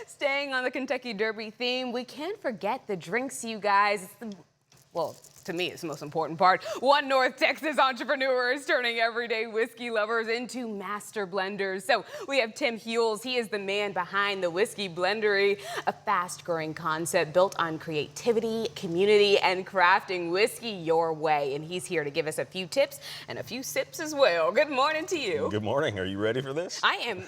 Staying on the Kentucky Derby theme, we can't forget the drinks, you guys. Well, to me, it's the most important part. One North Texas entrepreneur is turning everyday whiskey lovers into master blenders. So we have Tim Huels. He is the man behind the Whiskey Blendery, a fast-growing concept built on creativity, community, and crafting whiskey your way. And he's here to give us a few tips and a few sips as well. Good morning to you. Good morning. Are you ready for this? I am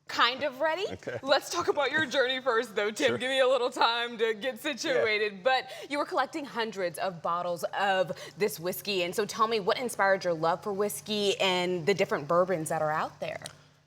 kind of ready. Okay. Let's talk about your journey first, though, Tim. Sure. Give me a little time to get situated. Yeah. But you were collecting hundreds of bottles of this whiskey. And so tell me, what inspired your love for whiskey and the different bourbons that are out there?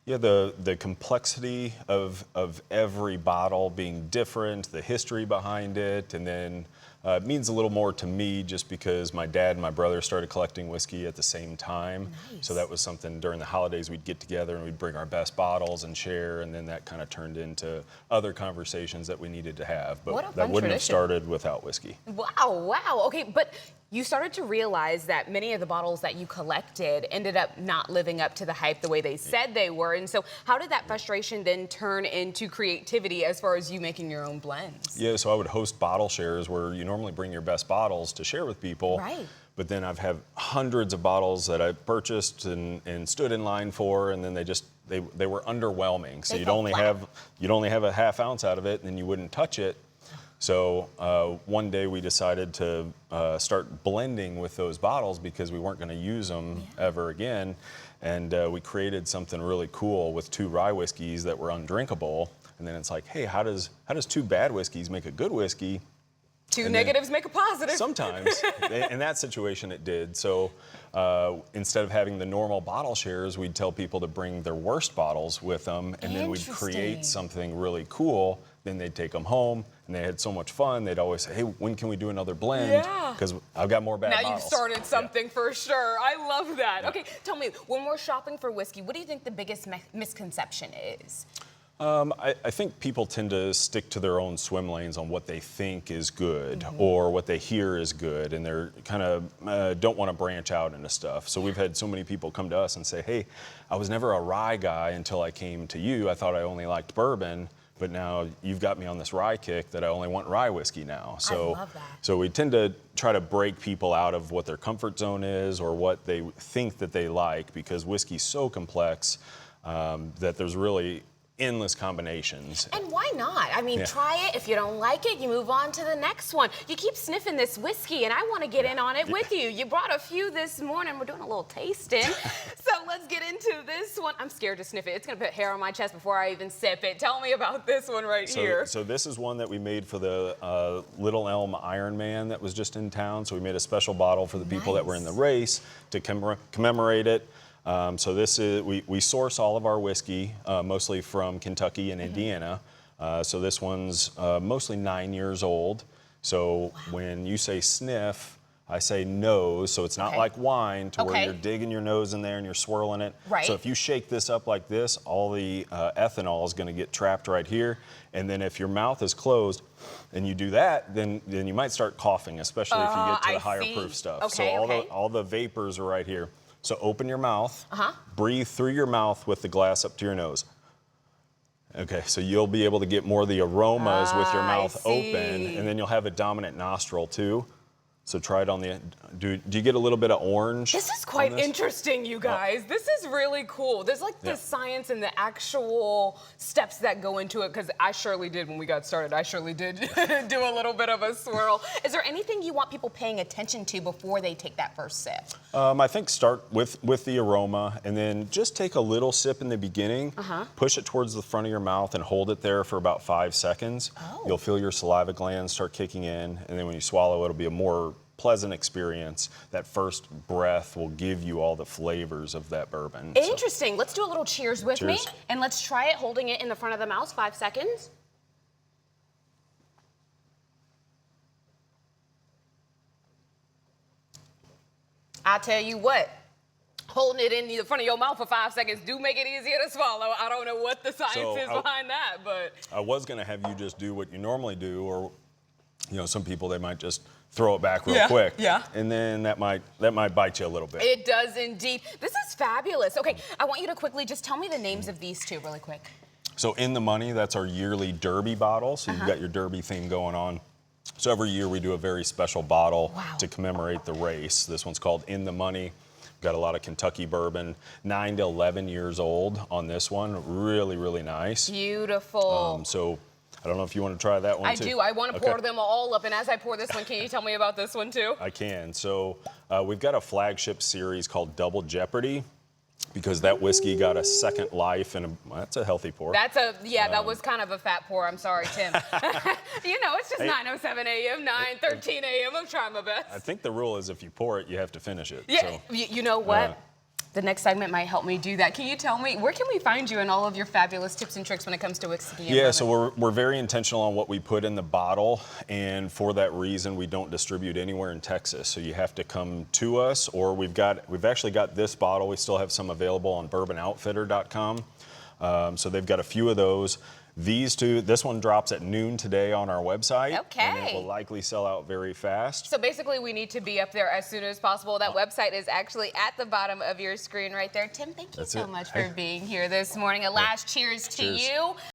Yeah, the complexity of every bottle being different, the history behind it, and then it means a little more to me just because my dad and my brother started collecting whiskey at the same time. Nice. So that was something during the holidays we'd get together and we'd bring our best bottles and share, and then that kind of turned into other conversations that we needed to have. But that wouldn't have started without whiskey. Wow, wow. Okay, but you started to realize that many of the bottles that you collected ended up not living up to the hype the way they said they were. And so how did that frustration then turn into creativity as far as you making your own blends? Yeah, so I would host bottle shares where you normally bring your best bottles to share with people. Right. But then I've had hundreds of bottles that I purchased and stood in line for, and then they were underwhelming. So you'd only have a half ounce out of it, and then you wouldn't touch it. So one day we decided to start blending with those bottles because we weren't going to use them ever again. And we created something really cool with 2 rye whiskeys that were undrinkable. And then it's like, hey, how does 2 bad whiskeys make a good whiskey? 2 negatives make a positive. Sometimes. In that situation, it did. So instead of having the normal bottle shares, we'd tell people to bring their worst bottles with them, and then we'd create something really cool. Then they'd take them home, and they had so much fun. They'd always say, hey, when can we do another blend? Yeah. Because I've got more bad bottles. Now you've started something for sure. I love that. Yeah. Okay, tell me, when we're shopping for whiskey, what do you think the biggest misconception is? I think people tend to stick to their own swim lanes on what they think is good or what they hear is good, and they're kind of don't want to branch out into stuff. So we've had so many people come to us and say, hey, I was never a rye guy until I came to you. I thought I only liked bourbon, but now you've got me on this rye kick that I only want rye whiskey now. So, I love that. So we tend to try to break people out of what their comfort zone is or what they think that they like, because whiskey's so complex that there's really endless combinations. And why not? I mean, try it. If you don't like it, you move on to the next one. You keep sniffing this whiskey, and I want to get in on it with you. You brought a few this morning. We're doing a little tasting. So let's get into this one. I'm scared to sniff it. It's going to put hair on my chest before I even sip it. Tell me about this one here. So this is one that we made for the Little Elm Ironman that was just in town. So we made a special bottle for the people that were in the race to commemorate it. So this is, we source all of our whiskey mostly from Kentucky and Indiana. So this one's mostly 9 years old. So when you say sniff, I say nose. So it's not like wine to where you're digging your nose in there and you're swirling it. Right. So if you shake this up like this, all the ethanol is going to get trapped right here. And then if your mouth is closed and you do that, then you might start coughing, especially if you get to the higher proof stuff. Okay, so all the vapors are right here. So open your mouth, breathe through your mouth with the glass up to your nose. Okay, so you'll be able to get more of the aromas with your mouth open, and then you'll have a dominant nostril too. So try it on the, do you get a little bit of orange? This is quite interesting, you guys. This is really cool. There's like the science and the actual steps that go into it, because I surely did when we got started. I surely did do a little bit of a swirl. Is there anything you want people paying attention to before they take that first sip? I think start with the aroma, and then just take a little sip in the beginning, push it towards the front of your mouth and hold it there for about 5 seconds. You'll feel your saliva glands start kicking in, and then when you swallow, it'll be a more pleasant experience. That first breath will give you all the flavors of that bourbon. Interesting. So. Let's do a little cheers with me, and let's try it holding it in the front of the mouth, 5 seconds. I tell you what, holding it in the front of your mouth for 5 seconds do make it easier to swallow. I don't know what the science is behind that, but. I was going to have you just do what you normally do, or some people, they might just throw it back real quick. Yeah. And then that might bite you a little bit. It does indeed. This is fabulous. Okay, I want you to quickly just tell me the names of these two really quick. So In the Money, that's our yearly Derby bottle. So you've got your Derby theme going on. So every year we do a very special bottle to commemorate the race. This one's called In the Money. Got a lot of Kentucky bourbon, 9 to 11 years old on this one. Really, really nice. Beautiful. So I don't know if you want to try that one I too. do. I want to pour them all up. And as I pour this one, can you tell me about this one too? I can. So we've got a flagship series called Double Jeopardy, because that whiskey got a second life, and that's a healthy pour. That's that was kind of a fat pour. I'm sorry, Tim. You know, it's just 9:07 a.m., 9:13 a.m. I'm trying my best. I think the rule is if you pour it, you have to finish it. Yeah, So, you know what? The next segment might help me do that. Can you tell me, where can we find you and all of your fabulous tips and tricks when it comes to whiskey and bourbon? so we're very intentional on what we put in the bottle, and for that reason, we don't distribute anywhere in Texas. So you have to come to us, or we've actually got this bottle. We still have some available on bourbonoutfitter.com. So they've got a few of those. These two, this one drops at noon today on our website. Okay. And it will likely sell out very fast. So basically, we need to be up there as soon as possible. That website is actually at the bottom of your screen right there. Tim, thank you so much for being here this morning. A last cheers to you.